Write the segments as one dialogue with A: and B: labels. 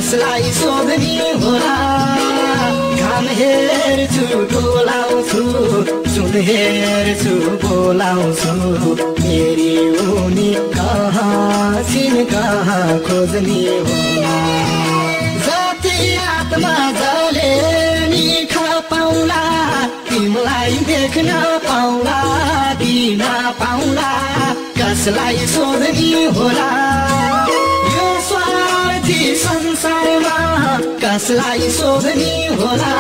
A: कसलाई सोध्ने होला घाम हेर्छु डोलाउँछु सुन हेर्छु बोलाउँछु मेरी उनी कहाँ छिन् कहाँ खोज्ने होला जति आत्मा जले नि खा पाउला तिमीलाई देख्न पाउला दिन पाउला कसलाई सोध्ने होला संसारमा कसलाई सोध्ने होला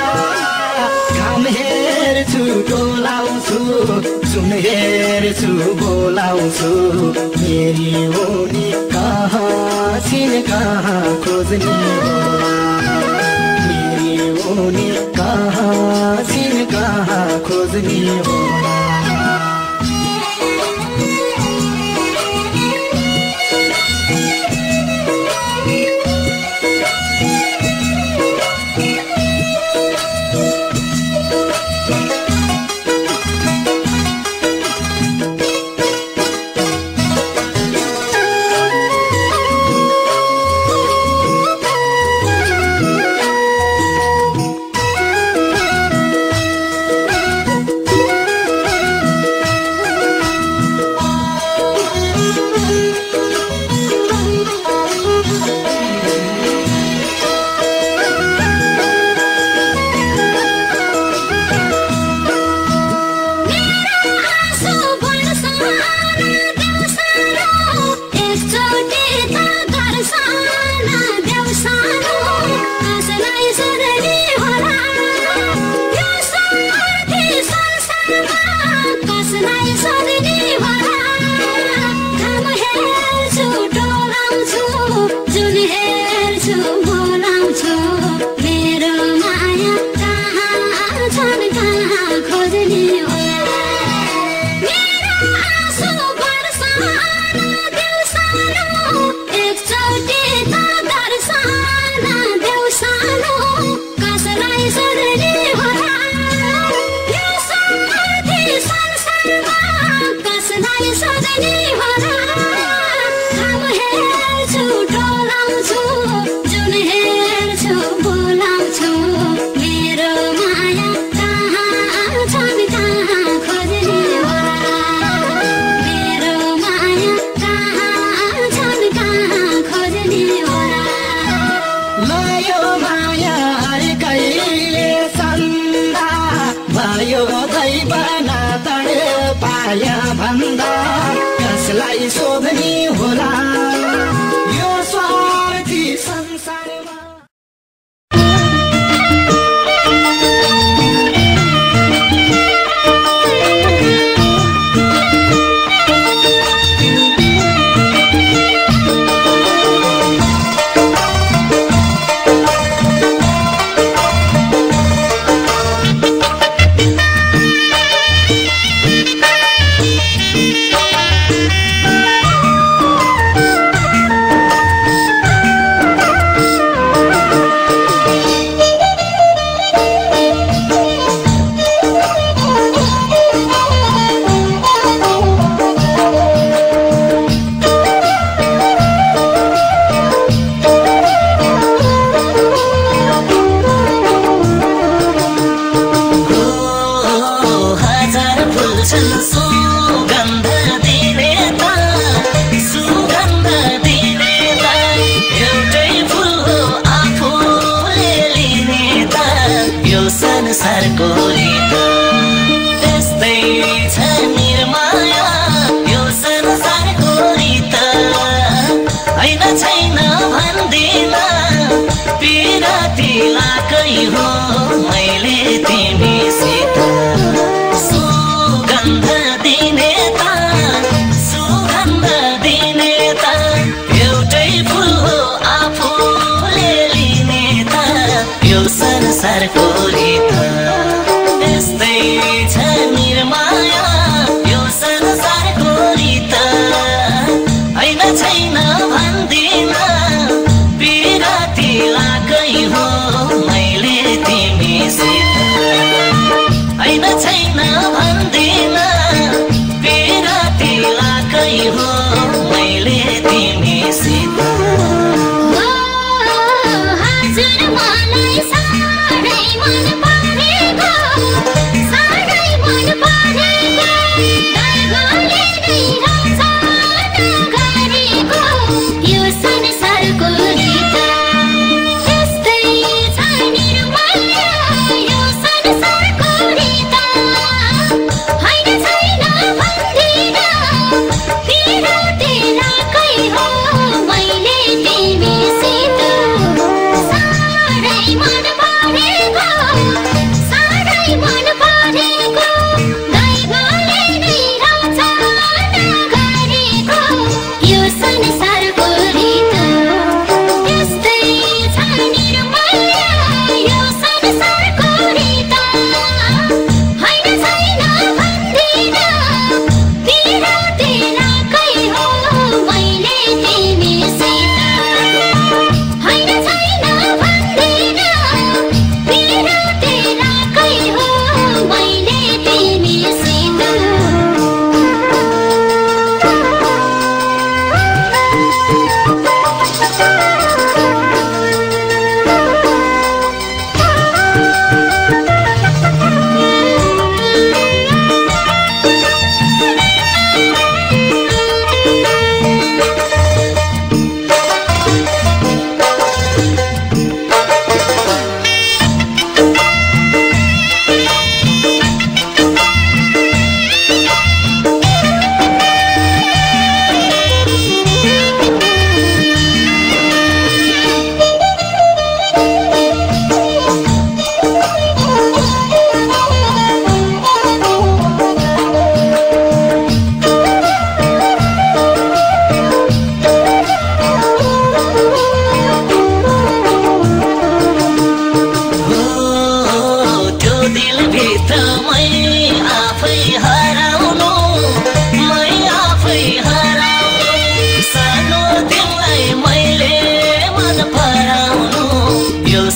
A: घाम हेर्छु डोलाउँछु सुन हेर्छु बोलाउँछु मेरी उनी कहाँ छिन् कहाँ खोज्ने होला मेरी उनी कहाँ छिन् कहाँ खोज्ने होला कसलाई सोध्ने होला यो स्वार्थी संसारमा
B: सुगन्ध यो संसारको रीत यस्तै छ निर्माया यो संसारको रीत हैन छैन भन्दिन पिराती लाकै हो मैले तिमीसित हैन छैन भन्दिन पिराती लाकै हो मैले तिमीसित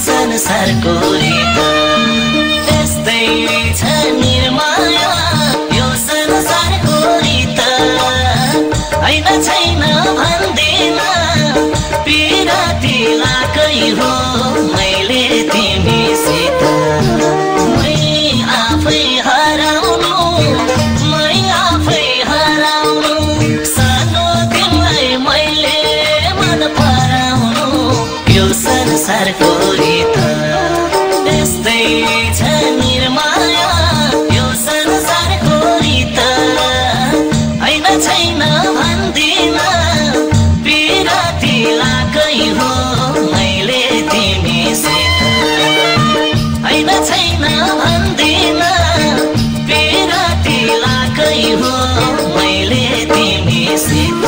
B: संसारको रीत यस्तै छ निर्माया यो संसारको रीत हैन छैन भन्दिन पिराती लाकै हो मैले तिमीसित मै आफै हराउनु मै आफै हराउनु सानो तिमीलाई मैले मन पराउनु यो संसारको रीत यस्तै छ निर्माया यो संसारको रीत हैन छैन भन्दिन पिराती लाकै हो मैले तिमीसित हैन छैन भन्दिन पिराती लाकै हो मैले तिमीसित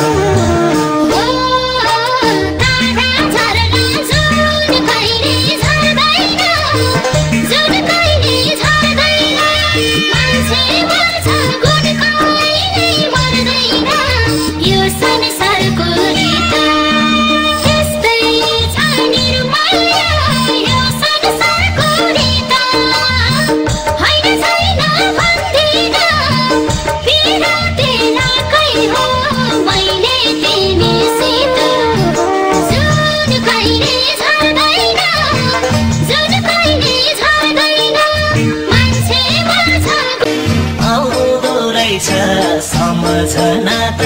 B: सम्झना त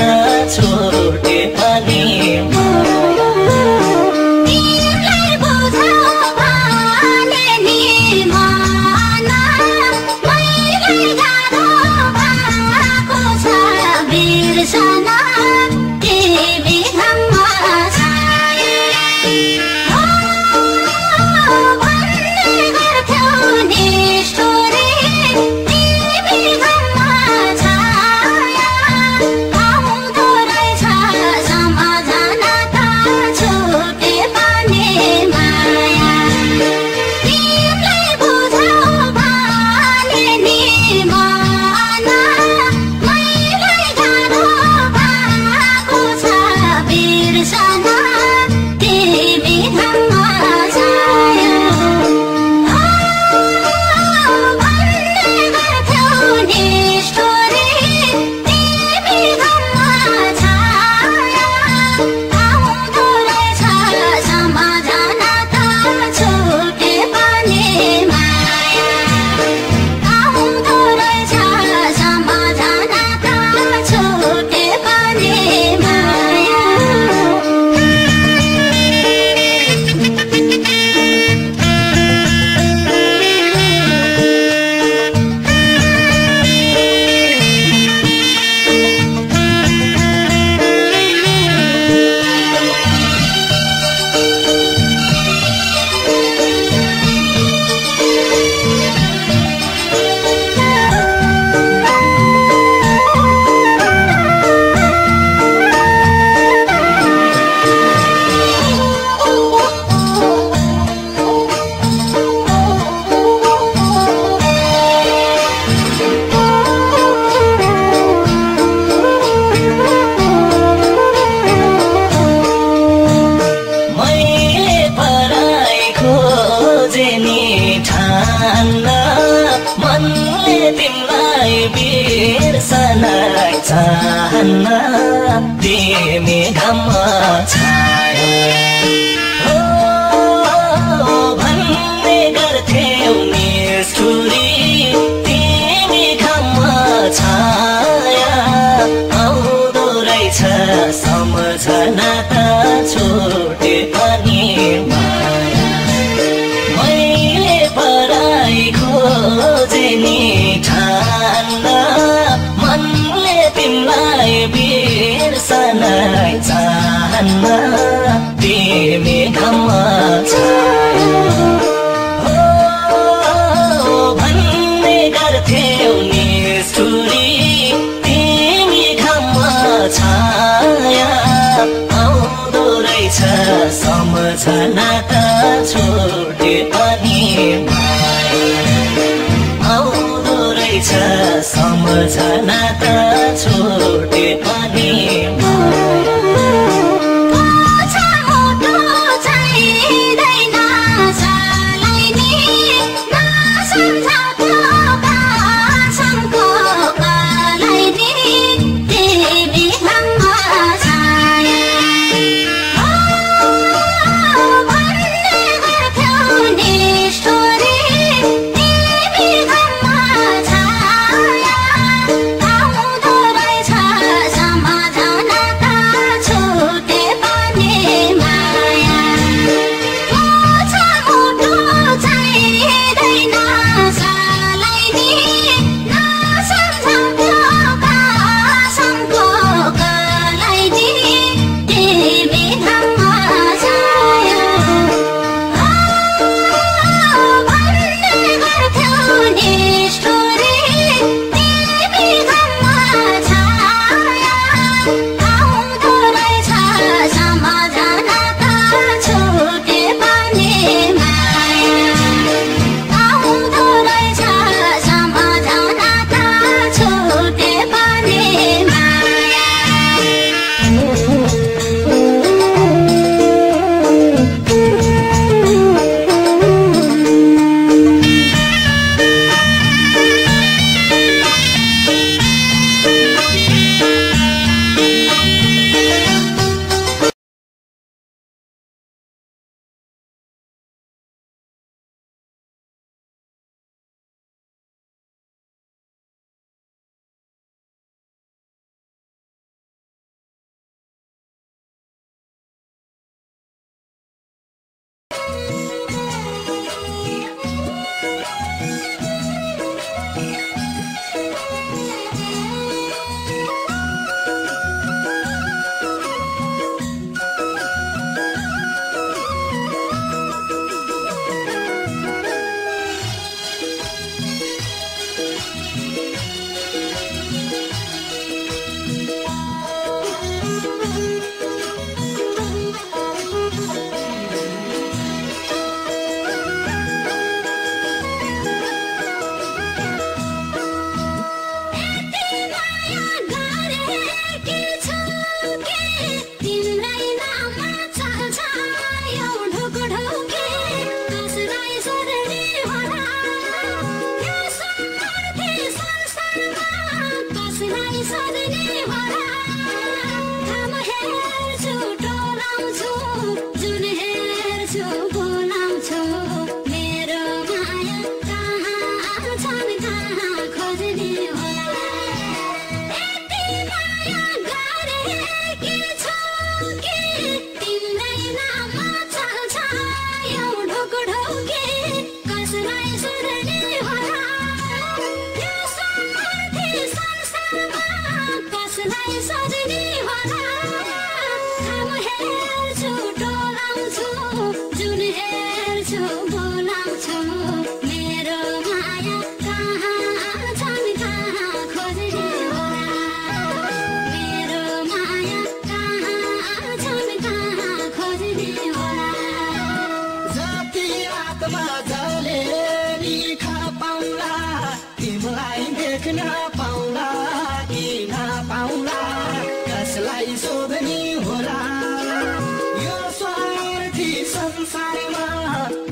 B: छोटे पनि चाहन्न तिमी घाममा छाया भन्ने गर्थ्यौ निष्ठुरी तिमी घाममा छाया आउँदो रहेछ सम्झना त छुटे पनि माया मैले पराई खोजे नि ठान्न मनले तिमीलाई बिर्सनै चाहन्न तिमी घाममा छाया भन्ने गर्थ्यौ निष्ठुरी तिमी घाममा छाया आउँदो रहेछ सम्झना त छुटे पनि माया आउँदो रहेछ सम्झना त छुटे पनि माया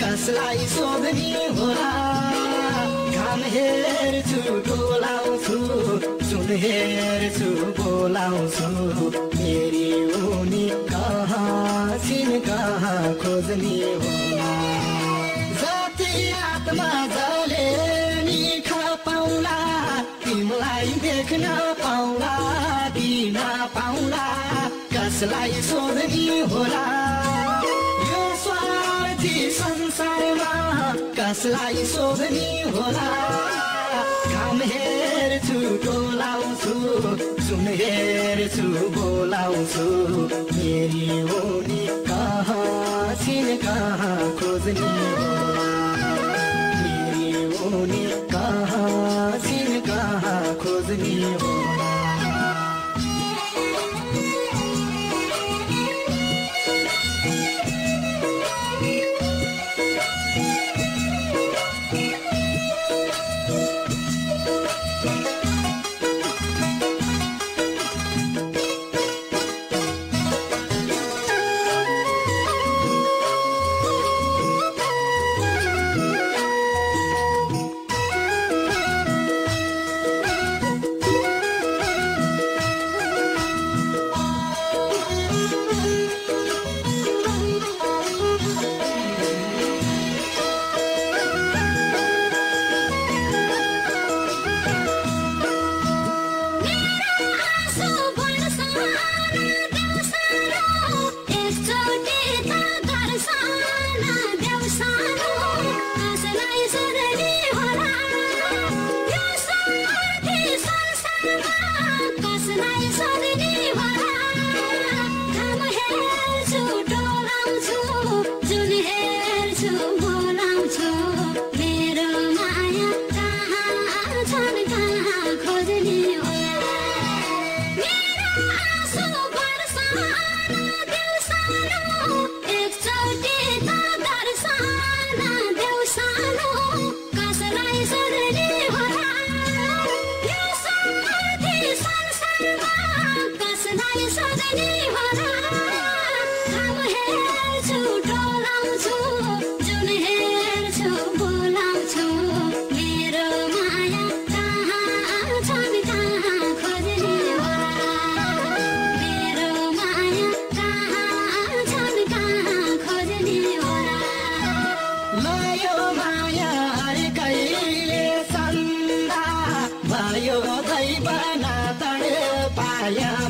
A: कसलाई सोध्ने होला घाम हेर्छु डोलाउँछु जुन हेर्छु बोलाउँछु मेरी उनी कहाँ छिन् कहाँ खोज्ने होला जति आत्मा जले नि पाउला तिमीलाई देख्न पाउला दिन पाउला कसलाई सोध्ने होला यो स्वार्थी संसारमा कसलाई सोध्ने होला घाम हेर्छु डोलाउँछु सुन हेर्छु बोलाउँछु मेरी उनी कहाँ छिन् कहाँ खोज्ने होला मेरी उनी कहाँ छिन् कहाँ खोज्ने होला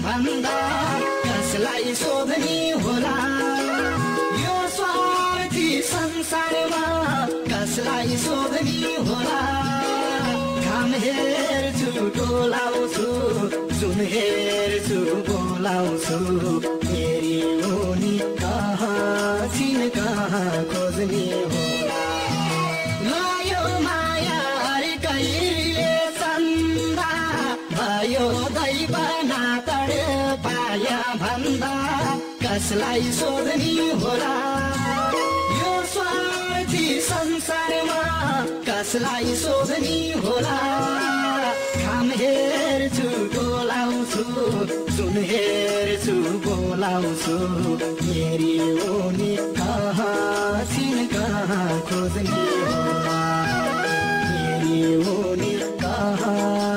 A: भन्दा कसलाई सोध्ने होला यो स्वार्थी संसारमा कसलाई सोध्ने होला घाम हेर्छु डोलाउँछु सुन हेर्छु बोलाउँछु मेरी उनी कहाँ छिन् कहाँ खोज्ने होला लायो माया कहिले चन्दा भयो दैव नातड पाया भन्दा कसलाई सोध्ने होला यो स्वार्थी संसारमा कसलाई सोध्ने होला घाम हेर्छु डोलाउँछु सुन हेर्छु बोलाउँछु मेरी उनी कहाँ छिन् कहाँ खोज्ने होला मेरी उनी कहाँ